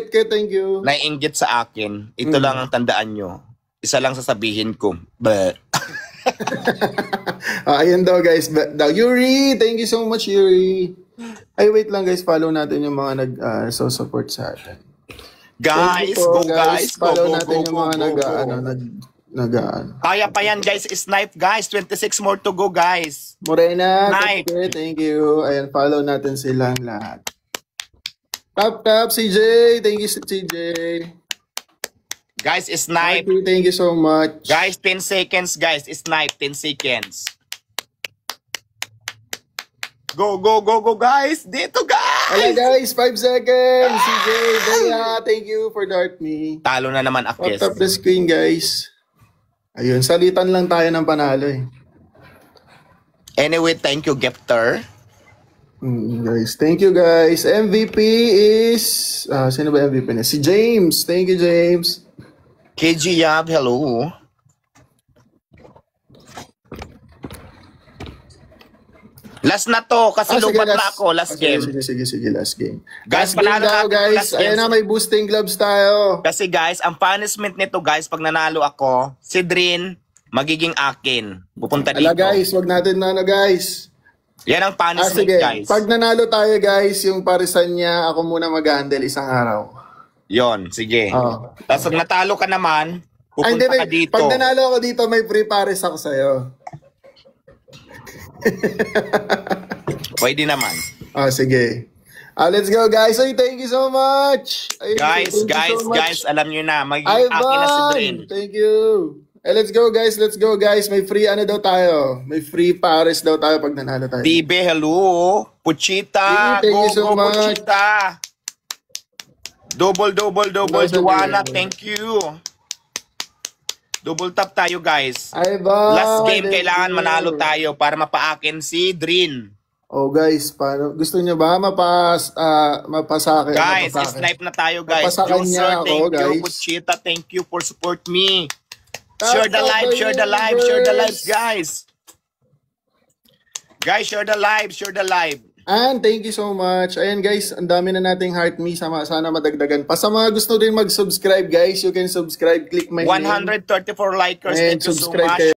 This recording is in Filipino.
Thank you. Naiinggit sa akin. Ito lang ang tandaan nyo. Isa lang sasabihin ko. Bleh. Ayan daw guys. Yuri, thank you so much Yuri. Ay wait lang guys, follow natin yung mga nag-support sa atin. Guys, po, go guys. Go, follow go, natin go, yung go, mga go. Kaya pa yan guys, snipe guys. 26 more to go guys. Morena, Snipe. thank you. Ayan, follow natin silang lahat. Tap, CJ. Thank you, CJ. Guys, snipe. Thank you so much. Guys, 10 seconds guys. Snipe, 10 seconds. Go, go, go, go guys. Dito guys. Hello guys, 5 seconds. CJ, Bea, thank you for dart me. Talo na naman Akes. Top the screen guys. Ayun, salitan lang tayo ng panalo eh. Anyway, thank you Gifter. Guys, thank you guys. MVP is sino ba MVP niya? Si James. Thank you James. KG Yab, hello. Last na to kasi lupat na ako last game. Sige, last game. Guys, last panalo game daw, guys. last game. Ayan na, may boosting gloves tayo. Kasi guys, ang punishment nito guys, pag nanalo ako, si Drin magiging akin. Pupunta dito. Ala guys, wag natin na guys. Yan ang punishment sige. guys. Pag nanalo tayo guys, yung parisan niya, ako muna mag-handle isang araw. Yon, sige. Oh. Tapos pag natalo ka naman, Ay, pupunta ka dito. Pag nanalo ako dito, may free pares ako sa'yo. Pwede naman. Sige. Let's go guys. Ay, thank you so much. Ay, Guys, alam nyo na, magiging akin na si Drin. Thank you. Let's go guys. May free ano daw tayo. May free pares daw tayo pag nanalo tayo. Tibe, hello. Puchita. Thank you so much. Puchita. Double, Joanna, thank you. Double tap tayo guys. Ay ba? Last game, kailangan manalo tayo para mapaakin si Drin. Oh guys, paano? Gusto niyo ba mapasa akin? Guys, snipe na tayo guys. Mapasakan niya Juicer, ako, thank you. guys. Puchita, thank you for support me. Share the live guys. Guys, share the live. And thank you so much. Ayan guys, ang dami na nating heart me. Sana madagdagan pa. Sa mga gusto din mag-subscribe guys, you can subscribe. Click my name. 134 likers. And Thank you so subscribe much. kayo.